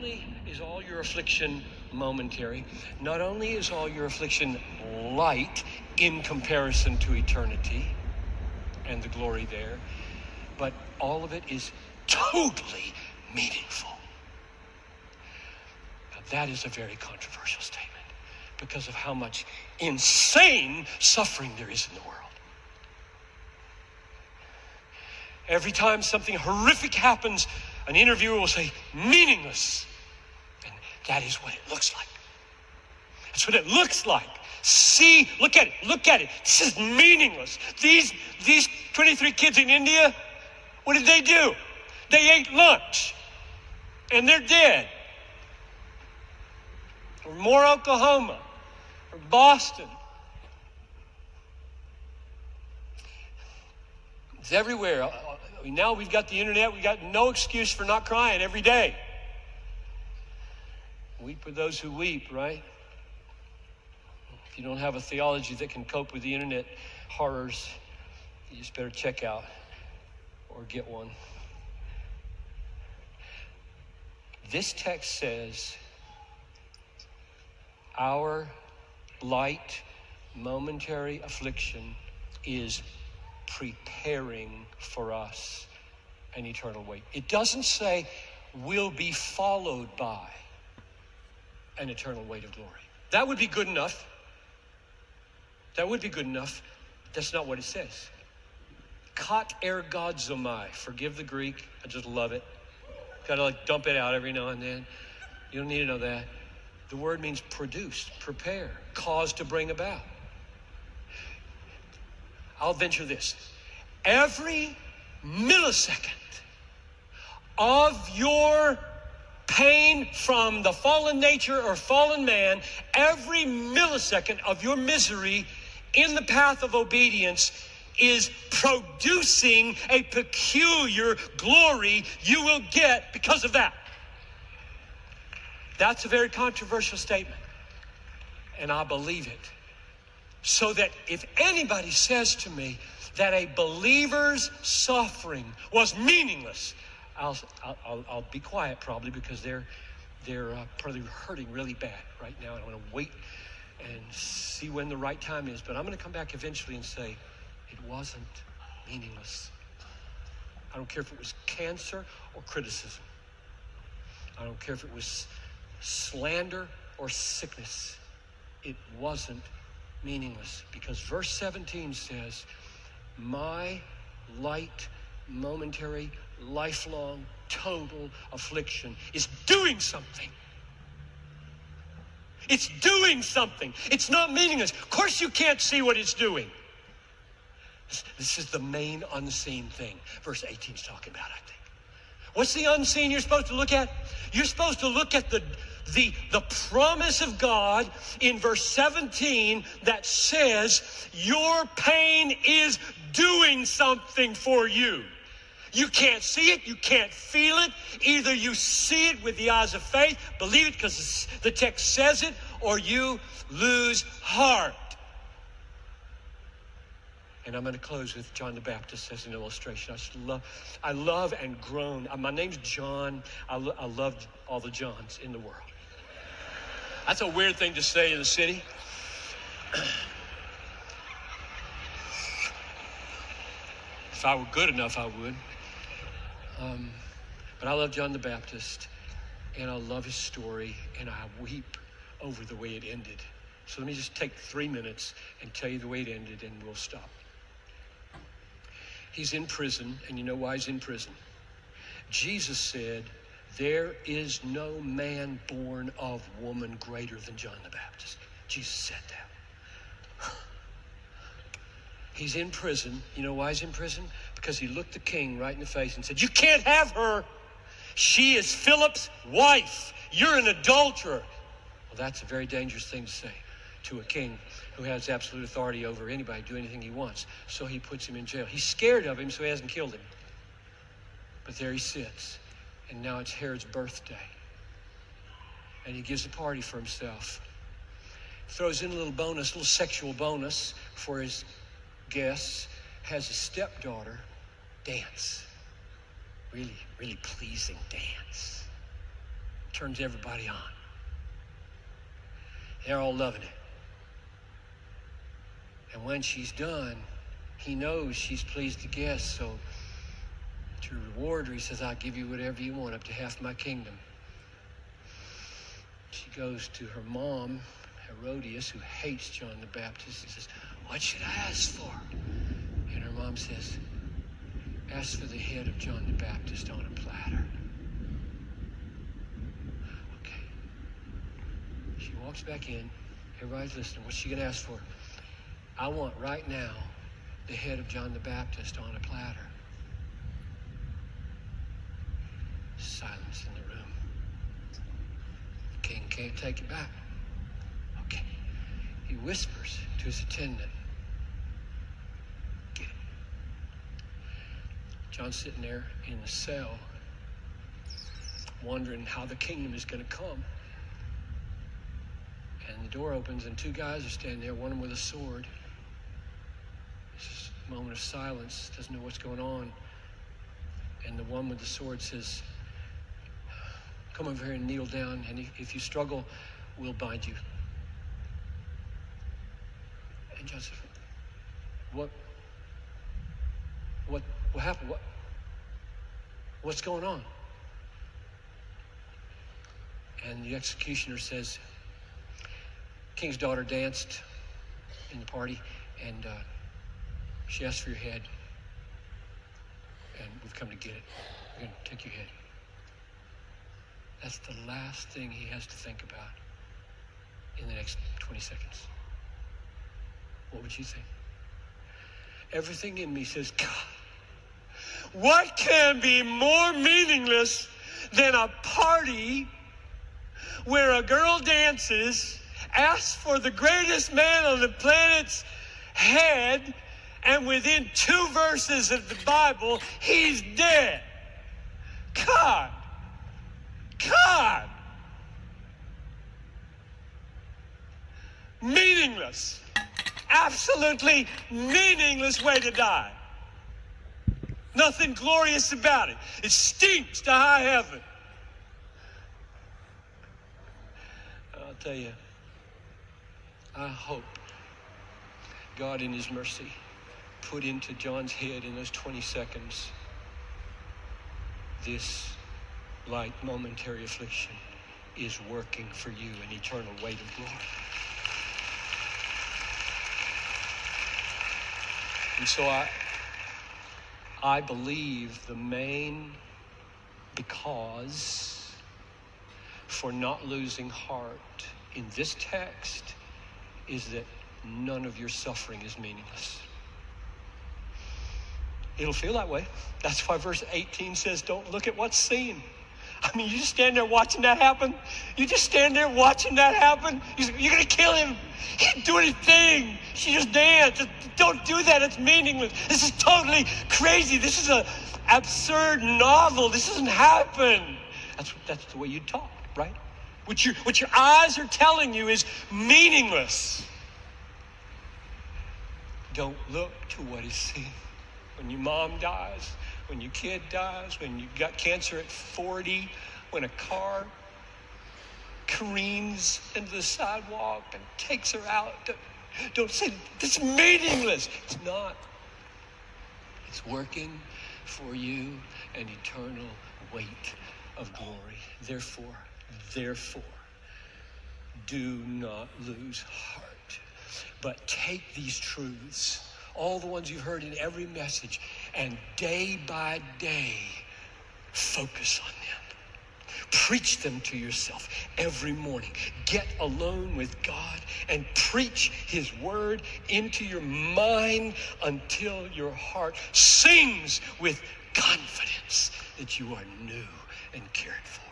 only is all your affliction momentary, not only is all your affliction light in comparison to eternity and the glory there, but all of it is totally meaningful. Now, that is a very controversial statement because of how much insane suffering there is in the world. Every time something horrific happens, an interviewer will say, meaningless. And that is what it looks like. That's what it looks like. See, look at it. This is meaningless. These 23 kids in India, what did they do? They ate lunch, and they're dead. Or more Oklahoma, or Boston. It's everywhere. Now we've got the internet. We've got no excuse for not crying every day. Weep with those who weep, right? If you don't have a theology that can cope with the internet horrors, you just better check out or get one. This text says, our light, momentary affliction is preparing for us an eternal weight. It doesn't say will be followed by an eternal weight of glory. That would be good enough. That would be good enough. That's not what it says. Kat ergozomai. Forgive the Greek. I just love it. Gotta dump it out every now and then. You don't need to know that. The word means produce, prepare, cause to bring about. I'll venture this. Every millisecond of your pain from the fallen nature or fallen man, every millisecond of your misery in the path of obedience is producing a peculiar glory you will get because of that. That's a very controversial statement, and I believe it. So that if anybody says to me that a believer's suffering was meaningless, I'll be quiet probably because they're probably hurting really bad right now. And I want to wait and see when the right time is. But I'm going to come back eventually and say, it wasn't meaningless. I don't care if it was cancer or criticism. I don't care if it was slander or sickness. It wasn't meaningless, because verse 17 says, my light, momentary, lifelong, total affliction is doing something. It's doing something. It's not meaningless. Of course you can't see what it's doing. This is the main unseen thing verse 18 is talking about, I think. What's the unseen you're supposed to look at? You're supposed to look at the promise of God in verse 17 that says your pain is doing something for you. You can't see it, you can't feel it. Either you see it with the eyes of faith, believe it because the text says it, or you lose heart. And I'm going to close with John the Baptist as an illustration. I love and groan. My name's John. I love all the Johns in the world. That's a weird thing to say in the city. If I were good enough, I would. But I love John the Baptist, and I love his story, and I weep over the way it ended. So let me just take 3 minutes and tell you the way it ended, and we'll stop. He's in prison, and you know why he's in prison? Jesus said, there is no man born of woman greater than John the Baptist. Jesus said that. He's in prison. You know why he's in prison? Because he looked the king right in the face and said, you can't have her. She is Philip's wife. You're an adulterer. Well, that's a very dangerous thing to say to a king who has absolute authority over anybody, do anything he wants. So he puts him in jail. He's scared of him, so he hasn't killed him. But there he sits. And now it's Herod's birthday. And he gives a party for himself. Throws in a little bonus, a little sexual bonus for his guests. Has a stepdaughter dance. Really, really pleasing dance. turns everybody on. They're all loving it. And when she's done, he knows she's pleased the guest, so to reward her, he says, I'll give you whatever you want, up to half my kingdom. She goes to her mom, Herodias, who hates John the Baptist, and says, what should I ask for? And her mom says, ask for the head of John the Baptist on a platter. Okay. She walks back in. Everybody's listening. What's she going to ask for? I want right now the head of John the Baptist on a platter. Silence in the room. The king can't take it back. Okay. He whispers to his attendant, get it. John's sitting there in the cell, wondering how the kingdom is going to come. And the door opens, and two guys are standing there, one of them with a sword. It's just a moment of silence, doesn't know what's going on. And the one with the sword says, come over here and kneel down, and if you struggle, we'll bind you. And John says, what happened? What's going on? And the executioner says, king's daughter danced in the party, and she asked for your head, and we've come to get it. We're going to take your head. That's the last thing he has to think about in the next 20 seconds. What would you think? Everything in me says, God, what can be more meaningless than a party where a girl dances, asks for the greatest man on the planet's head, and within 2 verses of the Bible, he's dead? God! Meaningless. Absolutely meaningless way to die. Nothing glorious about it. It stinks to high heaven. I'll tell you, I hope God in his mercy put into John's head in those 20 seconds this light momentary affliction is working for you an eternal weight of glory. And so I believe the main because for not losing heart in this text is that none of your suffering is meaningless. It'll feel that way. That's why verse 18 says, don't look at what's seen. I mean, you just stand there watching that happen. You just stand there watching that happen. You're going to kill him. He didn't do anything. She just danced. Don't do that. It's meaningless. This is totally crazy. This is an absurd novel. This doesn't happen. That's the way you talk, right? What your eyes are telling you is meaningless. Don't look to what is seen. When your mom dies, when your kid dies, when you got cancer at 40, when a car careens into the sidewalk and takes her out, don't say, this is meaningless. It's not. It's working for you an eternal weight of glory. Therefore, do not lose heart, but take these truths, all the ones you've heard in every message, and day by day, focus on them. Preach them to yourself every morning. Get alone with God and preach his word into your mind until your heart sings with confidence that you are new and cared for.